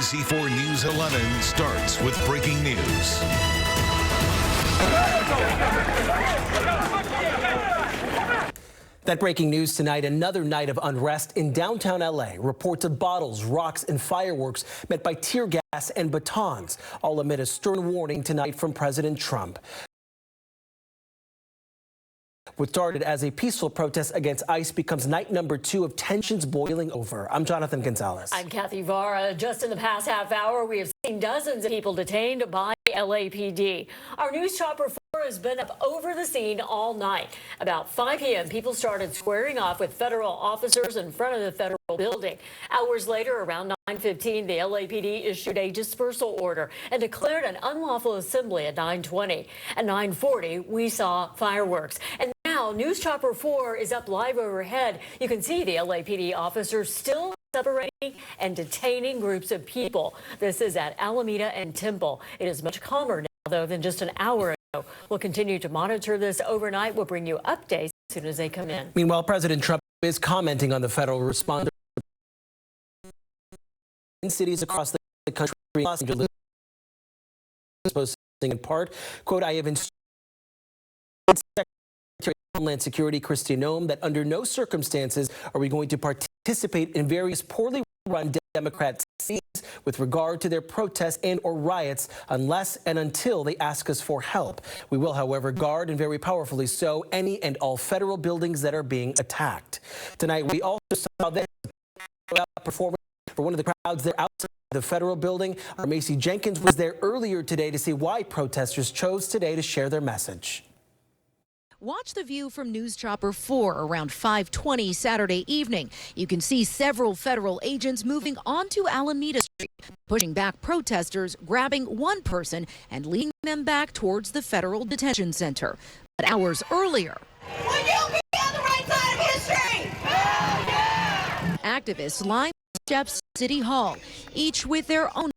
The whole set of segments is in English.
NBC4 News 11 starts with breaking news. That breaking news tonight, another night of unrest in downtown LA. Reports of bottles, rocks, and fireworks met by tear gas and batons, all amid a stern warning tonight from President Trump. What started as a peaceful protest against ICE becomes night number 2 of tensions boiling over. I'm Jonathan Gonzalez. I'm Kathy Vara. Just in the past half hour, we have seen dozens of people detained by LAPD. Our news chopper 4 has been up over the scene all night. About 5 p.m., people started squaring off with federal officers in front of the federal building. Hours later, around 9:15, the LAPD issued a dispersal order and declared an unlawful assembly at 9:20. At 9:40, we saw fireworks. And now, News Chopper 4 is up live overhead. You can see the LAPD officers still separating and detaining groups of people. This is at Alameda and Temple. It is much calmer now, though, than just an hour ago. We'll continue to monitor this overnight. We'll bring you updates as soon as they come in. Meanwhile, President Trump is commenting on the federal response in cities across the country. Los Angeles posting in part, quote, I have instructed Secretary of Homeland Security Kristi Noem that under no circumstances are we going to participate in various poorly run Democrat cities with regard to their protests and or riots unless and until they ask us for help. We will, however, guard, and very powerfully so, any and all federal buildings that are being attacked. Tonight, we also saw this performance for one of the crowds there outside the federal building. Our Macy Jenkins was there earlier today to see why protesters chose today to share their message. Watch the view from News Chopper 4 around 5:20 Saturday evening. You can see several federal agents moving onto Alameda Street, pushing back protesters, grabbing one person and leading them back towards the federal detention center. But hours earlier, will you be on the right side of history? Hell yeah! Activists lined steps City Hall, each with their own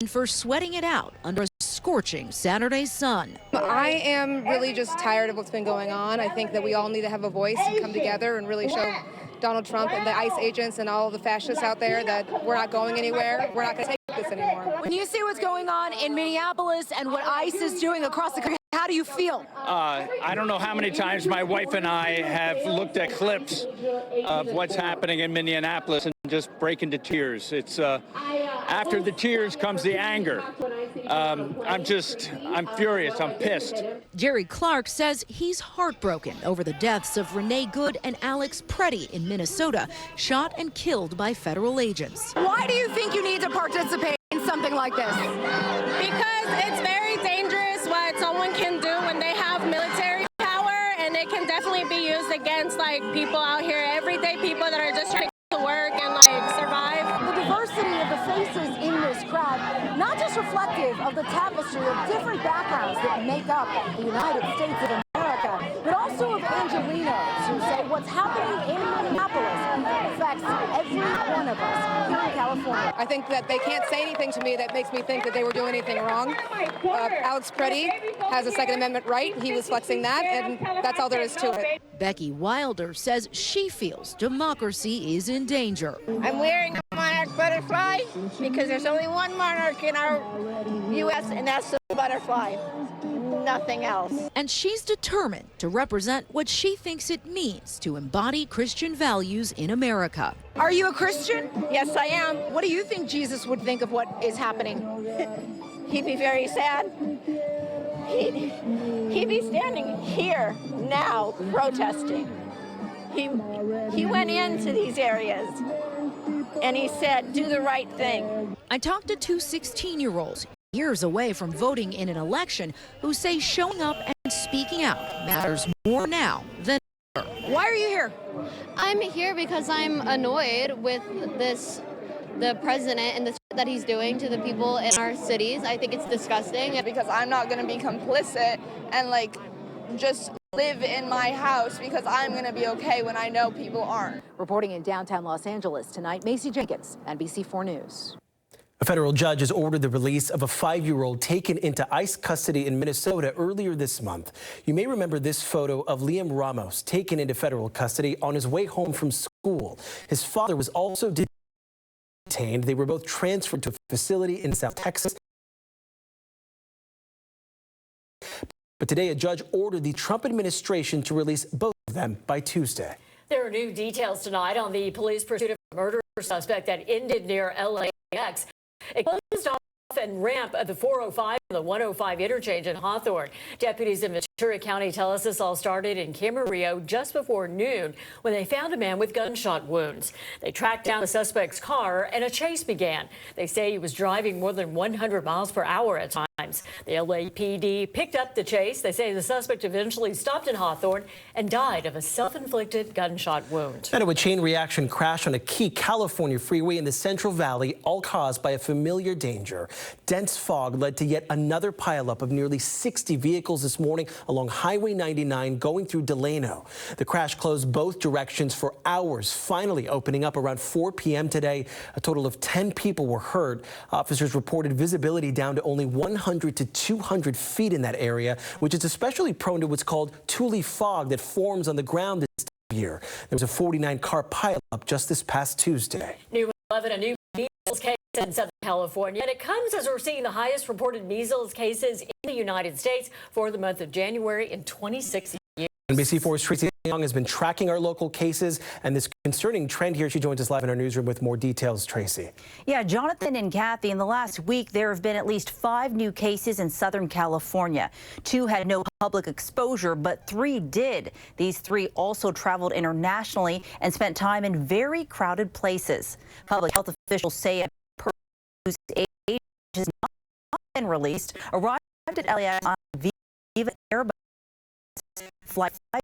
for sweating it out under a scorching Saturday sun. I am really just tired of what's been going on. I think that we all need to have a voice and come together and really show Donald Trump and the ICE agents and all of the fascists out there that we're not going anywhere. We're not going to take this anymore. When you see what's going on in Minneapolis and what ICE is doing across the country, how do you feel? I don't know how many times my wife and I have looked at clips of what's happening in Minneapolis and just break into tears. It's after the tears comes the anger. I'm furious. I'm pissed. Jerry Clark says he's heartbroken over the deaths of Renee Good and Alex Preddy in Minnesota, shot and killed by federal agents. Why do you think you need to participate in something like this? Because it's very dangerous what someone can do when they have military power, and it can definitely be used against like people out here, everyday people that are just trying to work and like survive. The diversity of the faces in this crowd, not just reflective of the tapestry of different backgrounds that make up the United States of America, but also of Angelinos who say what's happening in Minneapolis affects every one of us here in California. I think that they can't say anything to me that makes me think that they were doing anything wrong. Alex Preddy has a Second Amendment right. He was flexing that, and that's all there is to it. Becky Wilder says she feels democracy is in danger. I'm wearing a monarch butterfly because there's only one monarch in our U.S., and that's the butterfly. Nothing else. And she's determined to represent what she thinks it means to embody Christian values in America. Are you a Christian? Yes, I am. What do you think Jesus would think of what is happening? He'd be very sad. He'd be standing here now protesting. He went into these areas and he said, do the right thing. I talked to two 16-year-olds years away from voting in an election who say showing up and speaking out matters more now than ever. Why are you here? I'm here because I'm annoyed with the president and the that he's doing to the people in our cities. I think it's disgusting. Because I'm not going to be complicit and like just live in my house because I'm going to be okay when I know people aren't. Reporting in downtown Los Angeles tonight, Macy Jenkins, NBC4 News. A federal judge has ordered the release of a 5-year-old taken into ICE custody in Minnesota earlier this month. You may remember this photo of Liam Ramos taken into federal custody on his way home from school. His father was also detained detained. They were both transferred to a facility in South Texas. But today, a judge ordered the Trump administration to release both of them by Tuesday. There are new details tonight on the police pursuit of a murder suspect that ended near LAX. It closed off and ramp at the 405 and the 105 interchange in Hawthorne. Deputies in Ventura County tell us this all started in Camarillo just before noon when they found a man with gunshot wounds. They tracked down the suspect's car and a chase began. They say he was driving more than 100 miles per hour at times. The LAPD picked up the chase. They say the suspect eventually stopped in Hawthorne and died of a self-inflicted gunshot wound. And a chain reaction crash on a key California freeway in the Central Valley, all caused by a familiar danger. Dense fog led to yet another pileup of nearly 60 vehicles this morning along Highway 99 going through Delano. The crash closed both directions for hours, finally opening up around 4 p.m. today. A total of 10 people were hurt. Officers reported visibility down to only 100 to 200 feet in that area, which is especially prone to what's called tule fog that forms on the ground this time of year. There was a 49-car pileup just this past Tuesday. New 11, a new measles case in Southern California, and it comes as we're seeing the highest reported measles cases in the United States for the month of January in 26 years. NBC4's Tracy Young has been tracking our local cases and this concerning trend here. She joins us live in our newsroom with more details. Tracy. Yeah, Jonathan and Kathy, in the last week, there have been at least 5 new cases in Southern California. 2 had no public exposure, but 3 did. These 3 also traveled internationally and spent time in very crowded places. Public health officials say a person whose age has not been released arrived at LAX on Viva Airbus flight 5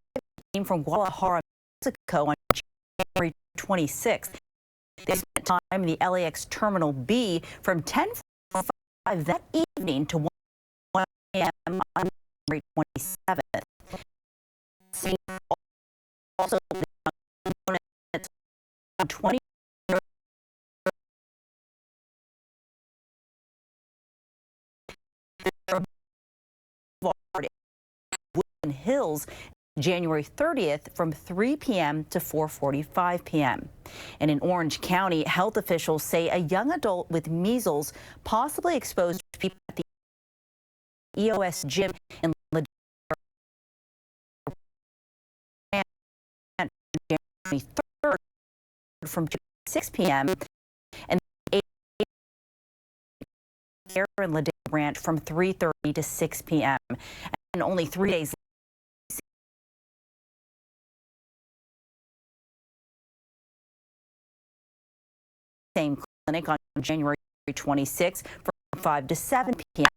came from Guadalajara, Mexico on January 26th. They spent time in the LAX Terminal B from 10:45 that evening to 1 a.m. on January 27th. Also, 20 Woodland Hills January 30th from 3 p.m. to 4:45 p.m. And in Orange County, health officials say a young adult with measles possibly exposed people at the EOS gym in January 3rd from 6 p.m. and there in Ladera Branch from 3:30 to 6 p.m. And only 3 days same clinic on January 26th from 5 to 7 p.m.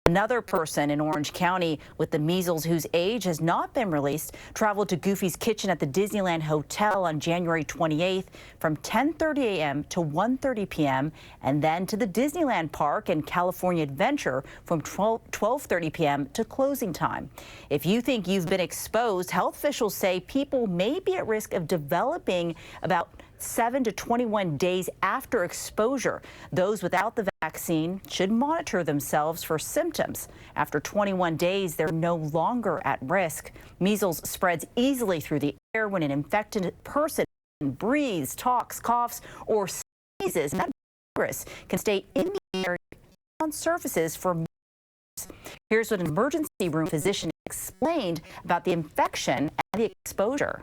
Another person in Orange County with the measles whose age has not been released traveled to Goofy's Kitchen at the Disneyland Hotel on January 28th from 10:30 a.m. to 1:30 p.m. and then to the Disneyland Park and California Adventure from 12:30 p.m. to closing time. If you think you've been exposed, health officials say people may be at risk of developing about 7 to 21 days after exposure. Those without the vaccine should monitor themselves for symptoms. After 21 days, they're no longer at risk. Measles spreads easily through the air when an infected person breathes, talks, coughs, or sneezes. And that virus can stay in the air on surfaces for months. Here's what an emergency room physician explained about the infection and the exposure.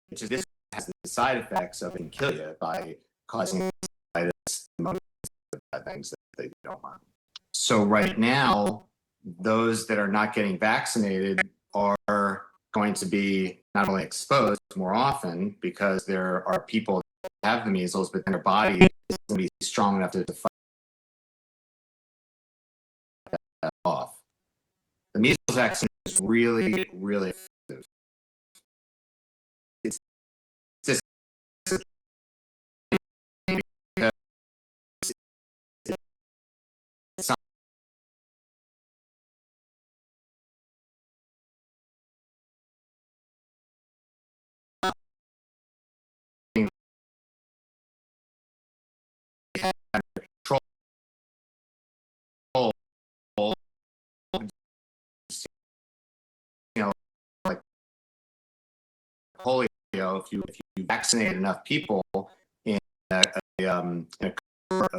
This has the side effects of it can kill you by causing things that they don't want. So right now, those that are not getting vaccinated are going to be not only exposed more often because there are people that have the measles, but then their body is going to be strong enough to fight that off. The measles vaccine is really, really effective. It's just like polio. If you vaccinate enough people in a a cohort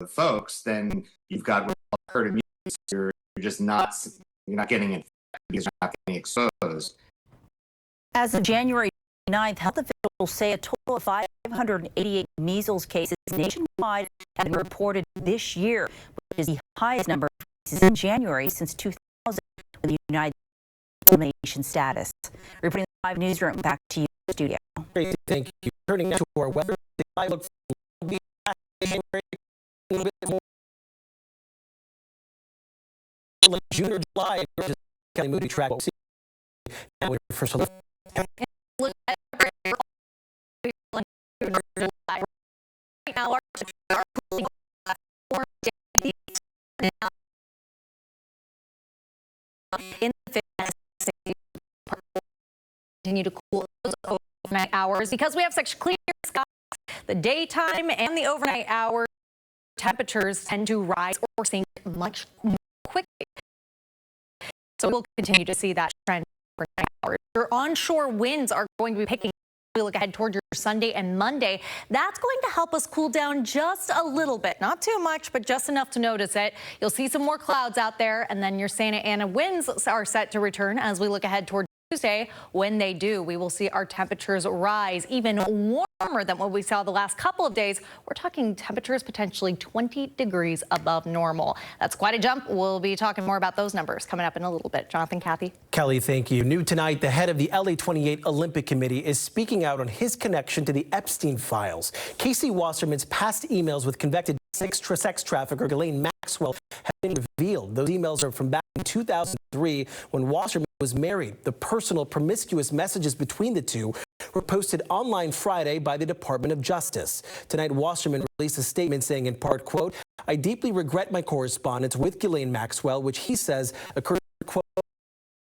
of folks, then you've got what herd immunity. You're just not getting infected because you're not getting exposed. As of January 9th, health officials say a total of 588 measles cases nationwide have been reported this year, which is the highest number of cases in January since 2000, with the United States nation status. Reporting the live newsroom, back to you, studio. Great, thank you. Turning now to our weather, I look for a little bit more like June or July. Kelly Moody track. Now first look. Continue to cool those overnight hours because we have such clear skies. The daytime and the overnight hours temperatures tend to rise or sink much more quickly. So we'll continue to see that trend for hours. Your onshore winds are going to be picking up. We look ahead toward your Sunday and Monday. That's going to help us cool down just a little bit. Not too much, but just enough to notice it. You'll see some more clouds out there, and then your Santa Ana winds are set to return as we look ahead toward Tuesday. When they do, we will see our temperatures rise even warmer than what we saw the last couple of days. We're talking temperatures potentially 20 degrees above normal. That's quite a jump. We'll be talking more about those numbers coming up in a little bit. Jonathan, Kathy. Kelly, thank you. New tonight, the head of the LA 28 Olympic Committee is speaking out on his connection to the Epstein files. Casey Wasserman's past emails with convicted sex trafficker Ghislaine Maxwell have been revealed. Those emails are from back in 2003 when Wasserman was married. The personal promiscuous messages between the two were posted online Friday by the Department of Justice. Tonight, Wasserman released a statement saying in part, quote, "I deeply regret my correspondence with Ghislaine Maxwell, which he says occurred, quote,